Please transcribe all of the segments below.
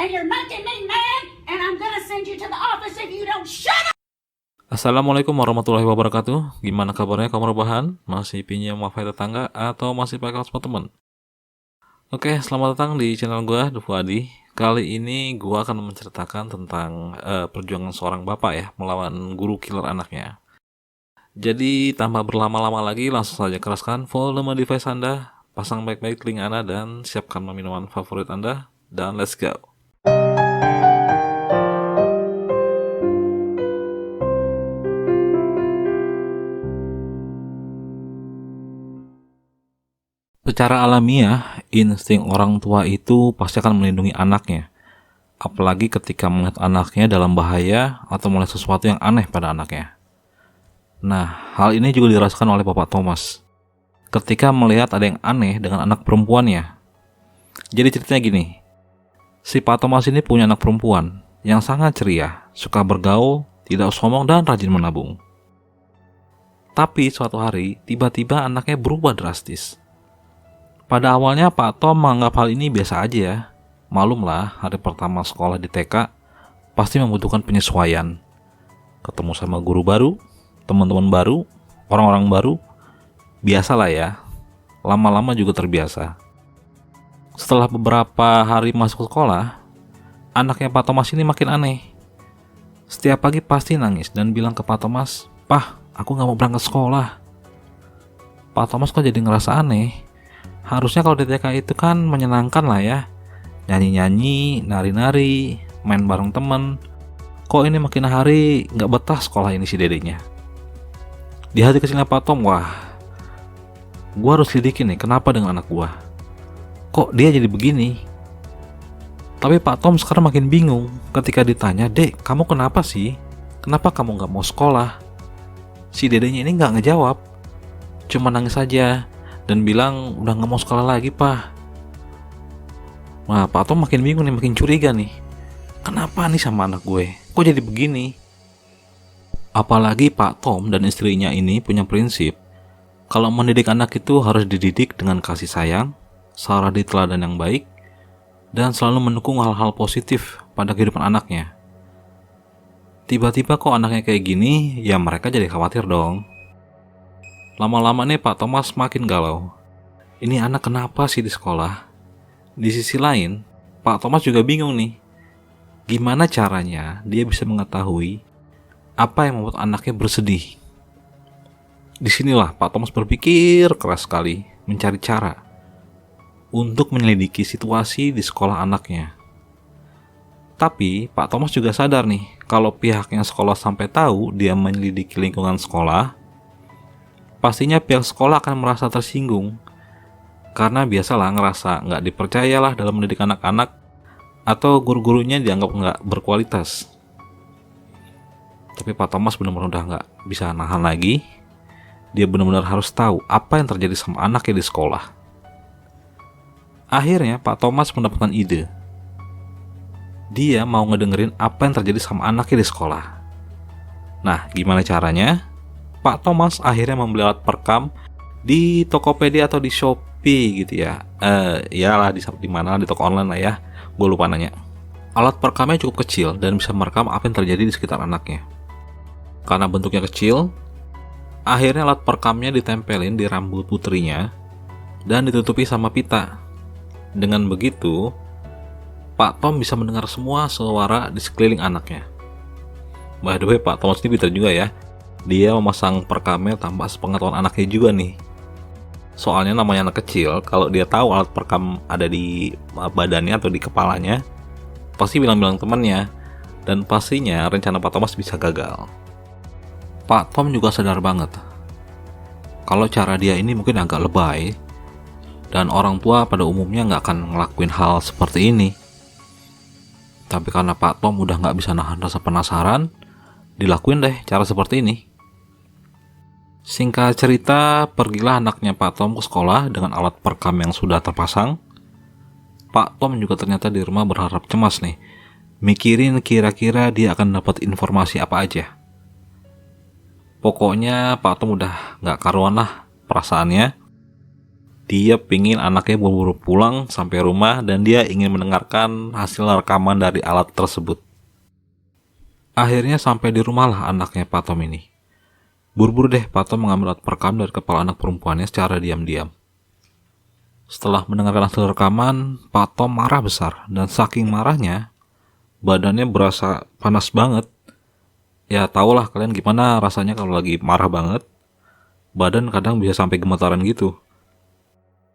and you're making me mad, and I'm gonna send you to the office if you don't shut up. Assalamualaikum warahmatullahi wabarakatuh. Gimana kabarnya kamu rebahan? Masih pinjam wifi tetangga atau masih pakai hotspot teman? Oke, selamat datang di channel gue, The Fuadi. Kali ini gue akan menceritakan tentang perjuangan seorang bapak ya melawan guru killer anaknya. Jadi tanpa berlama-lama lagi, langsung saja keraskan volume device Anda, pasang baik-baik link Anda, dan siapkan minuman favorit Anda, dan let's go. Secara alamiah, insting orang tua itu pasti akan melindungi anaknya. Apalagi ketika melihat anaknya dalam bahaya atau melihat sesuatu yang aneh pada anaknya. Nah, hal ini juga dirasakan oleh Bapak Thomas ketika melihat ada yang aneh dengan anak perempuannya. Jadi ceritanya gini, si Pak Thomas ini punya anak perempuan yang sangat ceria, suka bergaul, tidak sombong, dan rajin menabung. Tapi suatu hari, tiba-tiba anaknya berubah drastis. Pada awalnya Pak Tom menganggap hal ini biasa aja ya. Malumlah, hari pertama sekolah di TK pasti membutuhkan penyesuaian. Ketemu sama guru baru, teman-teman baru, orang-orang baru, biasalah ya. Lama-lama juga terbiasa. Setelah beberapa hari masuk sekolah, anaknya Pak Thomas ini makin aneh. Setiap pagi pasti nangis dan bilang ke Pak Thomas, "Pah, aku gak mau berangkat sekolah." Pak Thomas kok jadi ngerasa aneh. Harusnya kalau di TK itu kan menyenangkan lah ya. Nyanyi-nyanyi, nari-nari, main bareng temen. Kok ini makin hari gak betah sekolah ini si dedenya. Di hati kecilnya Pak Tom, wah, gua harus lidikin nih kenapa dengan anak gua. Kok dia jadi begini? Tapi Pak Tom sekarang makin bingung ketika ditanya, "Dek, kamu kenapa sih? Kenapa kamu gak mau sekolah?" Si dedenya ini gak ngejawab. Cuma nangis aja dan bilang udah gak mau sekolah lagi, Pak. Nah, Pak Tom makin bingung nih, makin curiga nih. Kenapa nih sama anak gue? Kok jadi begini? Apalagi Pak Tom dan istrinya ini punya prinsip, kalau mendidik anak itu harus dididik dengan kasih sayang, saradi teladan yang baik, dan selalu mendukung hal-hal positif pada kehidupan anaknya. Tiba-tiba kok anaknya kayak gini, ya mereka jadi khawatir dong. Lama-lama nih Pak Thomas makin galau. Ini anak kenapa sih di sekolah? Di sisi lain, Pak Thomas juga bingung nih. Gimana caranya dia bisa mengetahui apa yang membuat anaknya bersedih? Disinilah Pak Thomas berpikir keras sekali mencari cara untuk menyelidiki situasi di sekolah anaknya. Tapi Pak Thomas juga sadar nih, kalau pihaknya sekolah sampai tahu dia menyelidiki lingkungan sekolah, pastinya pihak sekolah akan merasa tersinggung. Karena biasalah ngerasa nggak dipercayalah dalam mendidik anak-anak, atau guru-gurunya dianggap nggak berkualitas. Tapi Pak Thomas benar-benar udah nggak bisa nahan lagi. Dia benar-benar harus tahu apa yang terjadi sama anaknya di sekolah. Akhirnya Pak Thomas mendapatkan ide. Dia mau ngedengerin apa yang terjadi sama anaknya di sekolah. Nah, gimana caranya? Pak Thomas akhirnya membeli alat perekam di Tokopedia atau di Shopee gitu ya. Iyalah di mana, di toko online lah ya. Gue lupa nanya. Alat perekamnya cukup kecil dan bisa merekam apa yang terjadi di sekitar anaknya. Karena bentuknya kecil, akhirnya alat perekamnya ditempelin di rambut putrinya dan ditutupi sama pita. Dengan begitu, Pak Tom bisa mendengar semua suara di sekeliling anaknya. By the way, Pak Thomas ini pintar juga ya. Dia memasang perekamnya tanpa sepengetahuan anaknya juga nih. Soalnya namanya anak kecil, kalau dia tahu alat perekam ada di badannya atau di kepalanya, pasti bilang-bilang temannya, dan pastinya rencana Pak Thomas bisa gagal. Pak Tom juga sadar banget kalau cara dia ini mungkin agak lebay, dan orang tua pada umumnya nggak akan ngelakuin hal seperti ini. Tapi karena Pak Tom udah nggak bisa nahan rasa penasaran, dilakuin deh cara seperti ini. Singkat cerita, pergilah anaknya Pak Tom ke sekolah dengan alat perekam yang sudah terpasang. Pak Tom juga ternyata di rumah berharap cemas nih, mikirin kira-kira dia akan dapat informasi apa aja. Pokoknya Pak Tom udah gak karuan lah perasaannya. Dia pingin anaknya buru-buru pulang sampai rumah dan dia ingin mendengarkan hasil rekaman dari alat tersebut. Akhirnya sampai di rumah lah anaknya Pak Tom ini. Buru-buru deh Pak Tom mengambil alat perekam dari kepala anak perempuannya secara diam-diam. Setelah mendengarkan hasil rekaman, Pak Tom marah besar dan saking marahnya, badannya berasa panas banget. Ya tahulah kalian gimana rasanya kalau lagi marah banget. Badan kadang bisa sampai gemetaran gitu.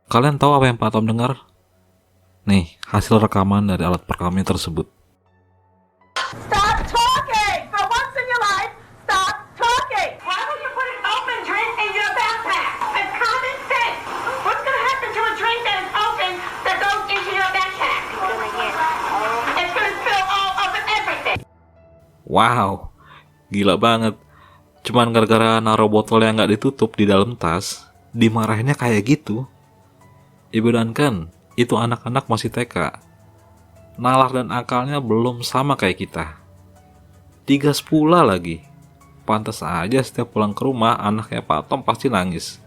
Kalian tahu apa yang Pak Tom dengar? Nih, hasil rekaman dari alat perekamnya tersebut. Stop talking! For once in your life, stop talking! Why would you put an open drink in your backpack? It's common sense. What's going to happen to a drink that is open that goes into your backpack? It's going to spill all over everything. Wow, gila banget. Cuman gara-gara naruh botol yang nggak ditutup di dalam tas, dimarahinnya kayak gitu. Ibu Duncan, itu anak-anak masih TK. Nalar dan akalnya belum sama kayak kita. 3 pula lagi. Pantas aja setiap pulang ke rumah anaknya Pak Tom pasti nangis.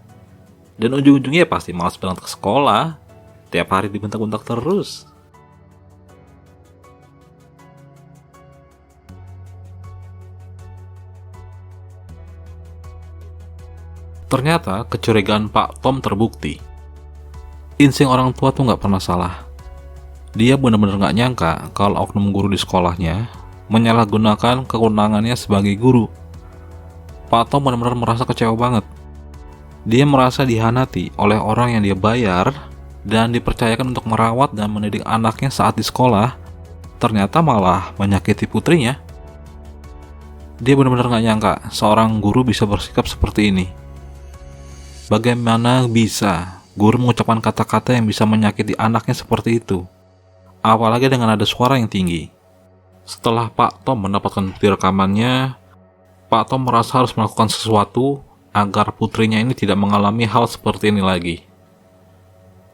Dan ujung-ujungnya pasti malas berangkat ke sekolah. Tiap hari dibentak-bentak terus. Ternyata kecurigaan Pak Tom terbukti. Insting orang tua tuh nggak pernah salah. Dia benar-benar nggak nyangka kalau oknum guru di sekolahnya menyalahgunakan kewenangannya sebagai guru. Pak Tom benar-benar merasa kecewa banget. Dia merasa dihianati oleh orang yang dia bayar dan dipercayakan untuk merawat dan mendidik anaknya saat di sekolah, ternyata malah menyakiti putrinya. Dia benar-benar nggak nyangka seorang guru bisa bersikap seperti ini. Bagaimana bisa guru mengucapkan kata-kata yang bisa menyakiti anaknya seperti itu? Apalagi dengan nada suara yang tinggi. Setelah Pak Tom mendapatkan bukti rekamannya, Pak Tom merasa harus melakukan sesuatu agar putrinya ini tidak mengalami hal seperti ini lagi.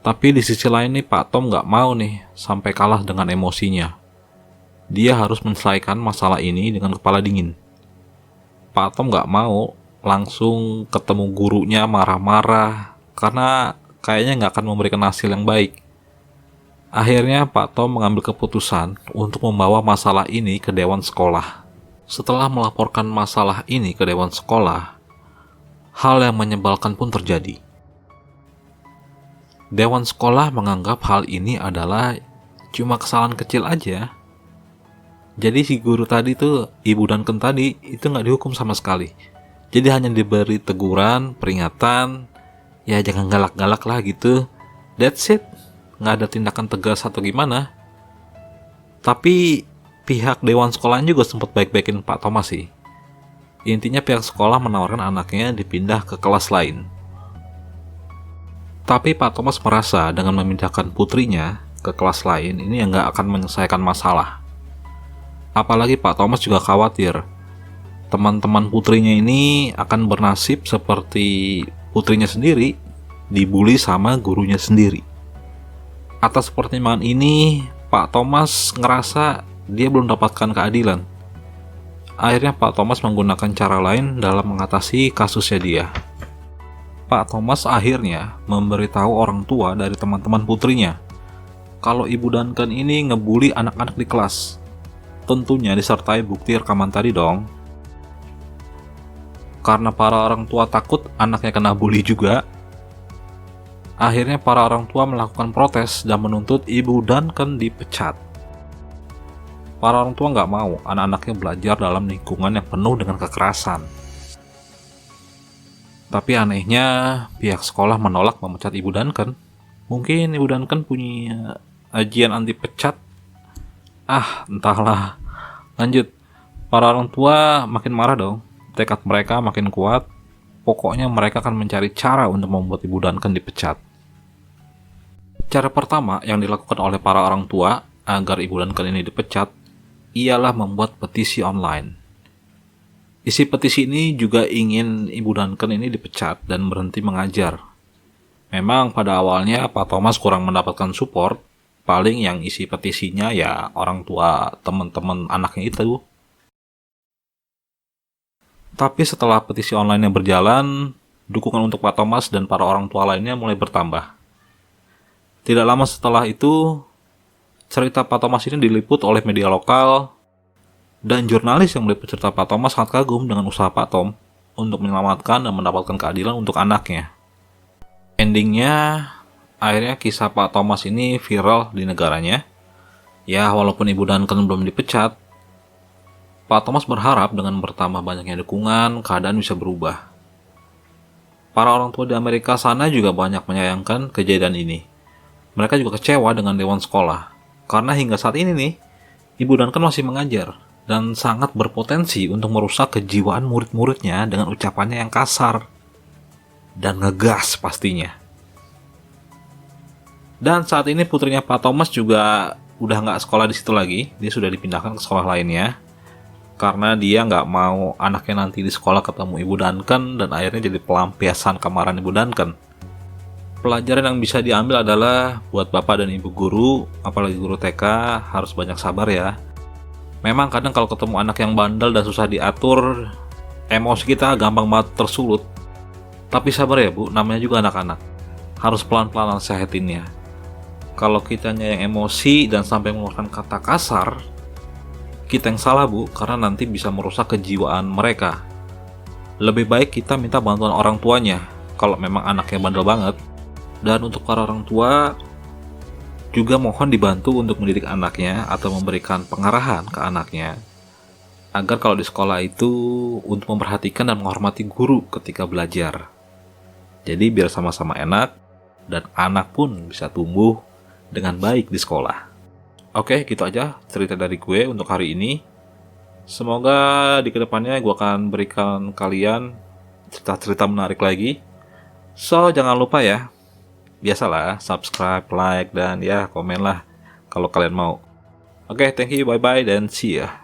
Tapi di sisi lain nih Pak Tom gak mau nih sampai kalah dengan emosinya. Dia harus menyelesaikan masalah ini dengan kepala dingin. Pak Tom gak mau langsung ketemu gurunya marah-marah karena kayaknya gak akan memberikan hasil yang baik. Akhirnya Pak Tom mengambil keputusan untuk membawa masalah ini ke dewan sekolah. Setelah melaporkan masalah ini ke dewan sekolah, hal yang menyebalkan pun terjadi. Dewan sekolah menganggap hal ini adalah cuma kesalahan kecil aja. Jadi si guru tadi tuh, Ibu Duncan tadi, itu nggak dihukum sama sekali. Jadi hanya diberi teguran, peringatan, ya jangan galak-galak lah gitu. That's it, nggak ada tindakan tegas atau gimana. Tapi pihak dewan sekolahnya juga sempat baik-baikin Pak Thomas sih. Intinya pihak sekolah menawarkan anaknya dipindah ke kelas lain. Tapi Pak Thomas merasa dengan memindahkan putrinya ke kelas lain ini yang nggak akan menyelesaikan masalah. Apalagi Pak Thomas juga khawatir teman-teman putrinya ini akan bernasib seperti putrinya sendiri, dibully sama gurunya sendiri. Atas pertimbangan ini, Pak Thomas ngerasa dia belum dapatkan keadilan. Akhirnya Pak Thomas menggunakan cara lain dalam mengatasi kasusnya dia. Pak Thomas akhirnya memberitahu orang tua dari teman-teman putrinya kalau Ibu Duncan ini ngebully anak-anak di kelas. Tentunya disertai bukti rekaman tadi dong. Karena para orang tua takut anaknya kena bully juga, akhirnya para orang tua melakukan protes dan menuntut Ibu Duncan dipecat. Para orang tua nggak mau anak-anaknya belajar dalam lingkungan yang penuh dengan kekerasan. Tapi anehnya, pihak sekolah menolak memecat Ibu Duncan. Mungkin Ibu Duncan punya ajian anti pecat. Entahlah. Lanjut, para orang tua makin marah dong. Tekad mereka makin kuat. Pokoknya mereka akan mencari cara untuk membuat Ibu Duncan dipecat. Cara pertama yang dilakukan oleh para orang tua agar Ibu Duncan ini dipecat ialah membuat petisi online. Isi petisi ini juga ingin Ibu Duncan ini dipecat dan berhenti mengajar. Memang pada awalnya Pak Thomas kurang mendapatkan support. Paling yang isi petisinya ya orang tua teman-teman anaknya itu. Tapi setelah petisi online-nya berjalan, dukungan untuk Pak Thomas dan para orang tua lainnya mulai bertambah. Tidak lama setelah itu, cerita Pak Thomas ini diliput oleh media lokal, dan jurnalis yang meliput cerita Pak Thomas sangat kagum dengan usaha Pak Tom untuk menyelamatkan dan mendapatkan keadilan untuk anaknya. Endingnya, akhirnya kisah Pak Thomas ini viral di negaranya. Ya, walaupun Ibu Duncan belum dipecat, Pak Thomas berharap dengan bertambah banyaknya dukungan, keadaan bisa berubah. Para orang tua di Amerika sana juga banyak menyayangkan kejadian ini. Mereka juga kecewa dengan dewan sekolah, karena hingga saat ini nih, Ibu Duncan masih mengajar, dan sangat berpotensi untuk merusak kejiwaan murid-muridnya dengan ucapannya yang kasar dan ngegas pastinya. Dan saat ini putrinya Pak Thomas juga udah nggak sekolah di situ lagi, dia sudah dipindahkan ke sekolah lainnya karena dia nggak mau anaknya nanti di sekolah ketemu Ibu Duncan dan akhirnya jadi pelampiasan kemarahan Ibu Duncan. Pelajaran yang bisa diambil adalah buat bapak dan ibu guru, apalagi guru TK, harus banyak sabar ya. Memang kadang kalau ketemu anak yang bandel dan susah diatur, emosi kita gampang banget tersulut. Tapi sabar ya Bu, namanya juga anak-anak. Harus pelan-pelan nasehatinnya. Kalau kitanya yang emosi dan sampai mengeluarkan kata kasar, kita yang salah Bu, karena nanti bisa merusak kejiwaan mereka. Lebih baik kita minta bantuan orang tuanya, kalau memang anaknya bandel banget. Dan untuk para orang tua, juga mohon dibantu untuk mendidik anaknya atau memberikan pengarahan ke anaknya agar kalau di sekolah itu untuk memperhatikan dan menghormati guru ketika belajar. Jadi biar sama-sama enak dan anak pun bisa tumbuh dengan baik di sekolah. Oke, gitu aja cerita dari gue untuk hari ini. Semoga di kedepannya gue akan berikan kalian cerita-cerita menarik lagi. So, jangan lupa ya, biasalah subscribe, like, dan ya komen lah kalau kalian mau. Oke, thank you, bye-bye, dan see ya.